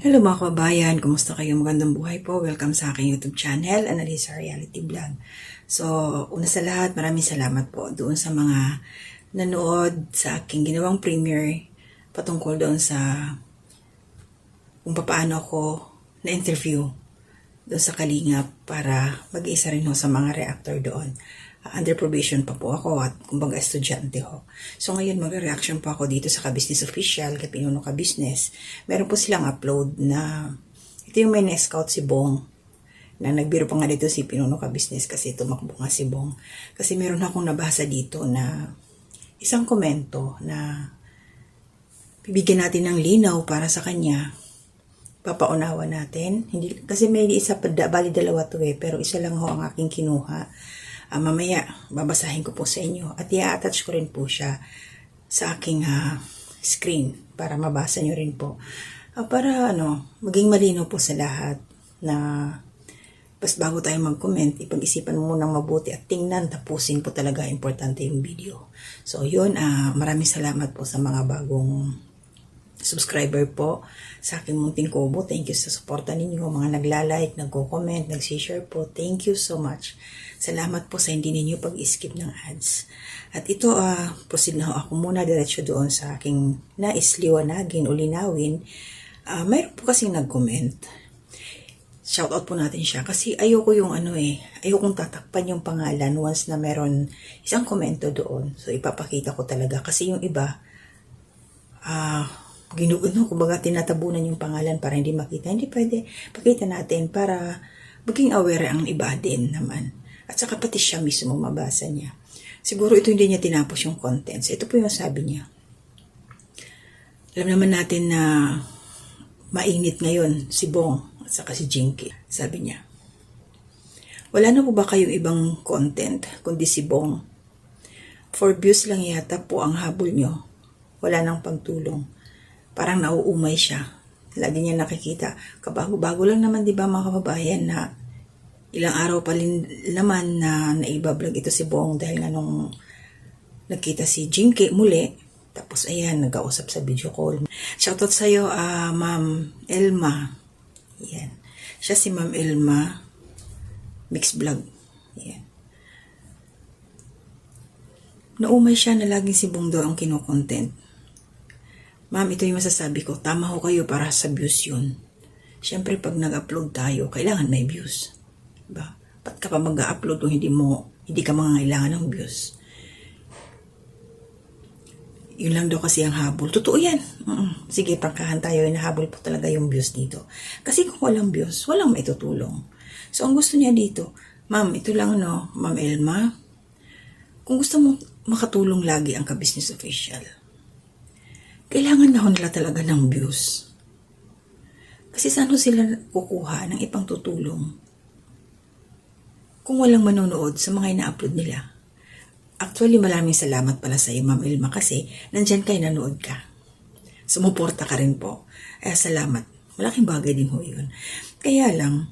Hello mga kababayan, kumusta kayo? Magandang buhay po. Welcome sa aking YouTube channel, Analisa Reality Vlog. So, una sa lahat, maraming salamat po doon sa mga nanood sa aking ginawang premiere patungkol doon sa kung paano ako na-interview doon sa Kalingap para mag-isa rin ho sa mga reactor doon. Under probation pa po ako at kumbaga estudyante ho. So ngayon magre-reaction po ako dito sa Ka-Business Official, kay Pinuno Ka-Business. Meron po silang upload na ito yung may na-scout si Bong na nagbiro pa nga dito si Pinuno Ka-Business kasi tumakbo nga si Bong. Kasi meron akong nabasa dito na isang komento na bibigyan natin ng linaw para sa kanya. Papaunawa natin. Hindi, kasi may isa pa, bali dalawa to pero isa lang ho ang aking kinuha. Mamaya, babasahin ko po sa inyo at i-attach ko rin po siya sa aking screen para mabasa nyo rin po. Para maging malinaw po sa lahat na bas bago tayo mag-comment, ipag-isipan mo munang mabuti at tingnan, tapusin po talaga importante yung video. So yun, maraming salamat po sa mga bagong subscriber po sa aking munting kubo. Thank you sa suporta ninyo, mga nagla-like, nagko-comment, nag-share po. Thank you so much. Salamat po sa hindi ninyo pag-skip ng ads. At ito, proceed na ako muna diretso doon sa aking naisliwanagin o linawin. Mayroon po kasing nag-comment. Shoutout po natin siya kasi ayoko yung ayokong tatakpan yung pangalan once na meron isang komento doon. So ipapakita ko talaga kasi yung iba, kumbaga tinatabunan yung pangalan para hindi makita. Hindi pwede, pakita natin para maging aware ang iba din naman. At saka pati siya mismo mabasa niya. Siguro ito hindi niya tinapos yung contents. Ito po yung sabi niya. Alam naman natin na mainit ngayon si Bong at saka si Jinky. Sabi niya, wala na po ba kayong ibang content kundi si Bong? For views lang yata po ang habol nyo. Wala nang pagtulong. Parang nauumay siya. Lagi niya nakikita. Kabago-bago lang naman, di ba mga kababayan, na ilang araw pa rin naman na naibablog ito si Bong dahil nga nung nakita si Jinky muli. Tapos ayan, nag-ausap sa video call. Shoutout sa'yo, Ma'am Elma. Ayan. Siya si Ma'am Elma. Mixed vlog. Ayan. Naumay siya na laging si Bong daw ang kinokontent. Ma'am, ito yung masasabi ko. Tama ho kayo para sa views yun. Siyempre, pag nag-upload tayo, kailangan may views. Diba? Ba't ka pa mag-upload kung hindi ka mangangailangan ng views? Yun lang daw kasi ang habol. Totoo yan. Sige, prangkahan tayo. Nahabol po talaga yung views dito. Kasi kung walang views, walang maitutulong. So, ang gusto niya dito, ma'am, ito lang Ma'am Elma, kung gusto mo makatulong lagi ang Ka-Business Official, kailangan na nila talaga ng views. Kasi saan sila kukuha ng ipang tutulong kung walang manonood sa mga ina-upload nila? Actually, maraming salamat pala sa iyo, Ma'am Elma, kasi nandyan kayo, nanood ka. Sumuporta ka rin po. Salamat. Malaking bagay din ho yun. Kaya lang,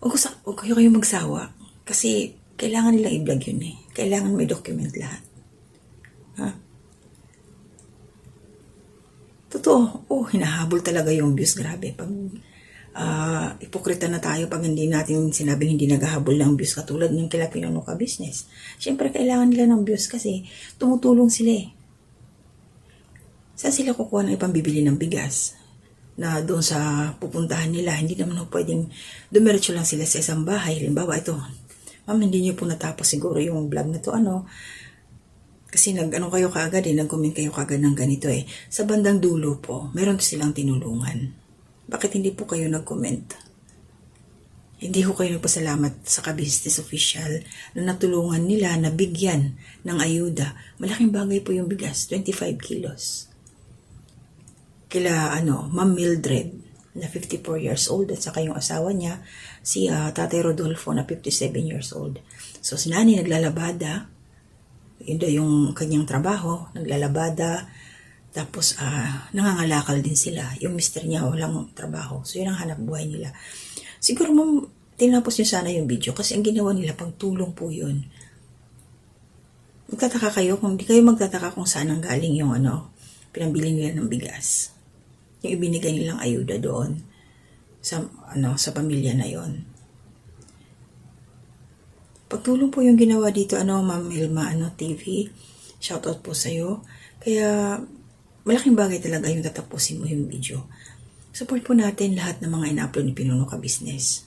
huwag kayo magsawa. Kasi kailangan nilang i-vlog yun eh. Kailangan may document lahat. Ha? Totoo. Hinahabol talaga yung views. Grabe. Pag ipokrita na tayo pag hindi natin sinabing hindi naghahabol ng views katulad ng kila Pinuno Ka-Business. Siyempre, kailangan nila ng views kasi tumutulong sila eh. Saan sila kukuha ng ipambibili ng bigas? Na doon sa pupuntahan nila, hindi naman pwedeng dumiretso lang sila sa isang bahay. Halimbawa, ito, ma'am, hindi niyo po natapos siguro yung vlog na to, kasi kayo kaagad nag-comment kayo kaagad ng ganito eh. Sa bandang dulo po, meron silang tinulungan. Bakit hindi po kayo nag-comment? Hindi ko kayo nagpasalamat sa Ka-Business Official na natulungan nila na bigyan ng ayuda. Malaking bagay po yung bigas, 25 kilos. Kila Ma'am Mildred na 54 years old at saka yung asawa niya, si Tatay Rodolfo na 57 years old. So si Nani naglalabada, yun daw yung kanyang trabaho, naglalabada, tapos nangangalakal din sila. Yung mister niya walang trabaho. So yun ang hanap buhay nila. Siguro ma'am, tinapos niyo sana yung video kasi ang ginawa nila pagtulong po yun. Magtataka kayo, kung di kayo magtataka kung saan ang galing yung pinambili nila ng bigas. yung ibinigay nilang ayuda doon sa pamilya na yon. Pagtulong po yung ginawa dito, Ma'am Ilma, TV. Shoutout po sa'yo. Kaya, malaking bagay talaga yung tatapusin mo yung video. Support po natin lahat ng mga ina-upload ni Pinuno Ka Business.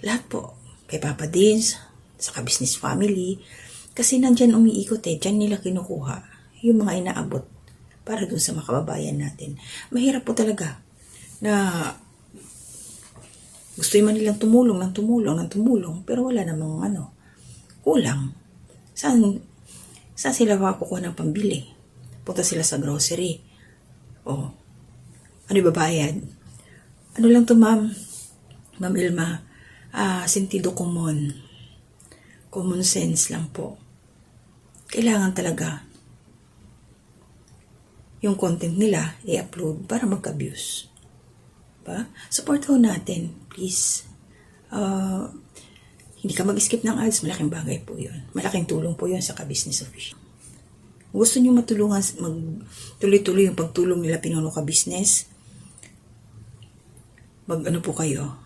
Lahat po. Kay Papa Dins, sa Ka Business Family. Kasi nandyan umiikot dyan nila kinukuha yung mga inaabot para dun sa mga kababayan natin. Mahirap po talaga na gusto man nilang tumulong, pero wala namang kulang. Saan sila makakukuha ng pambili? Punta sila sa grocery. O, ano babayad? Ano lang to, Ma'am Ilma? Sentido common. Common sense lang po. Kailangan talaga yung content nila i-upload para mag-abuse. Support ho natin, please. Hindi ka mag-skip ng ads, malaking bagay po yun. Malaking tulong po yun sa Ka Business Official. Gusto nyo matulungan, tuloy-tuloy yung pagtulong nila Pinuno Ka Business, po kayo,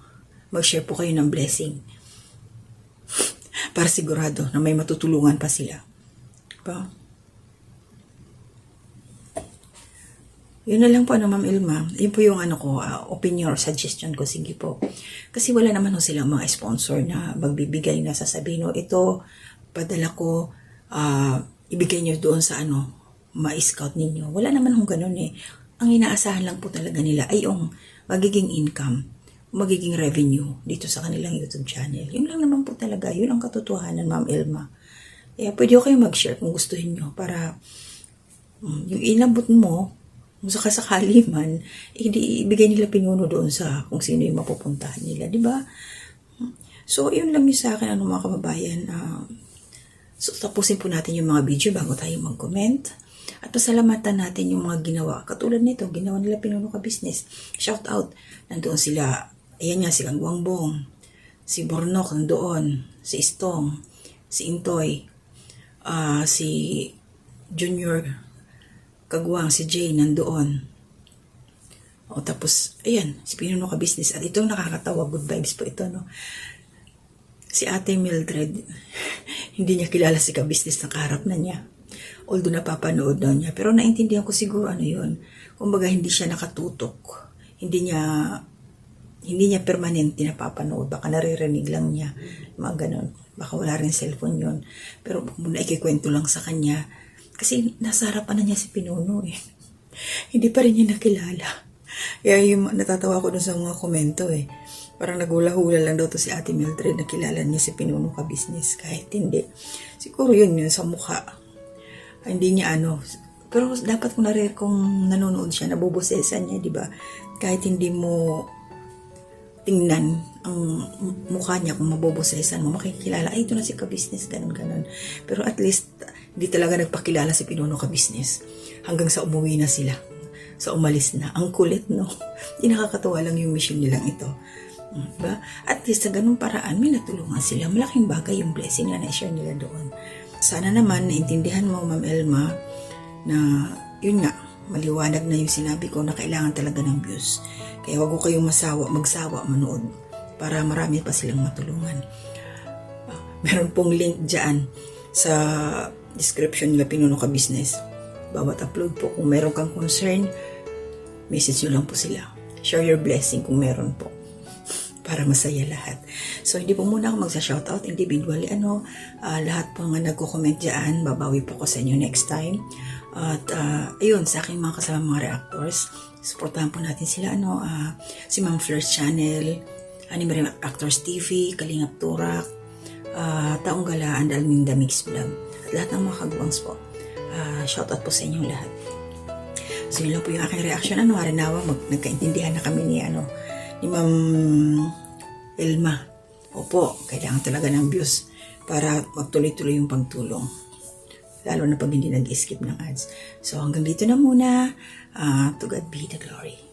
mag-share po kayo ng blessing para sigurado na may matutulungan pa sila. Yun na lang po, Ma'am Ilma. Yun po yung opinion or suggestion ko. Sige po. Kasi wala naman silang mga sponsor na magbibigay na sasabihin, ito, padala ko, ibigay nyo doon sa ma-scout ninyo. Wala naman ganun eh. Ang inaasahan lang po talaga nila ay yung magiging income, magiging revenue dito sa kanilang YouTube channel. Yun lang naman po talaga. Yun ang katotohanan, Ma'am Ilma. Kaya pwede ko kayo mag-share kung gustuhin nyo para yung inabot mo, kung sakasakali man, hindi ibigay nila Pinuno doon sa kung sino yung mapupuntahan nila, di ba? So, yun lang yung sa akin, mga kababayan. So, tapusin po natin yung mga video bago tayo mag-comment. At pasalamatan natin yung mga ginawa. Katulad nito, ginawa nila Pinuno Ka Business. Shout out. Nandoon sila, ayan nga, si Kang Guangbong, si Bornok nandoon, si Istong, si Intoy, si Junior Kagwang, si Jay nandoon. Tapos, ayan, si Pinuno Ka Business. At itong nakakatawa, good vibes po ito, Si Ate Mildred, hindi niya kilala si Ka Business na kaharap na niya. Although napapanood daw niya. Pero naintindihan ko siguro yun. Kumbaga, hindi siya nakatutok. Hindi niya permanente napapanood. Baka naririnig lang niya. Mga ganun. Baka wala rin cellphone yun. Pero muna ikikwento lang sa kanya. Kasi nasa harapan na niya si Pinuno eh. Hindi pa rin niya nakilala. Kaya yung natatawa ko dun sa mga komento eh. Parang nagula-hula lang daw to si Ate Mildred, nakilala niya si Pinuno Ka Business. Kahit hindi. Siguro yun sa mukha. Hindi niya Pero dapat kung nanonood siya, nabubosesan niya, di ba? Kahit hindi mo tingnan ang mukha niya, kung mabobosesan mo, makikilala, ay, ito na si Ka Business, ganun. Pero at least, di talaga nagpakilala si Pinuno Ka Business. Hanggang sa umuwi na sila. Sa umalis na. Ang kulit, no? Di nakakatawa lang yung mission nilang ito. Diba? At least sa ganung paraan, may natulungan sila. Malaking bagay yung blessing na na-share nila doon. Sana naman, naintindihan mo, Ma'am Ilma, na yun nga, maliwanag na yung sinabi ko na kailangan talaga ng views. Kaya wag ko kayong magsawa manood para marami pa silang matulungan. Meron pong link dyan sa description nila Pinuno Ka Business. Bawat upload po, kung meron kang concern, message nyo lang po sila. Share your blessing kung meron po. Para masaya lahat. So, hindi po muna ako magsa-shoutout individually. Lahat po nga nagko-comment dyan, babawi po ko sa inyo next time. At, ayun, sa aking mga kasama mga reactors, supportahan po natin sila, si Ma'am Flir's Channel, Anime Actors TV, Kalingap Turak, Taong Gala, and Alminda Mix Vlog. At lahat ng mga kagwangs po. Shoutout po sa inyong lahat. So, yun lang po yung aking reaction. Harinawa, nagkaintindihan na kami ni Ma'am Ilma. Opo, kailangan talaga ng views para magtuloy-tuloy yung pagtulong. Lalo na pag hindi nag-skip ng ads. So hanggang dito na muna. To God be the glory.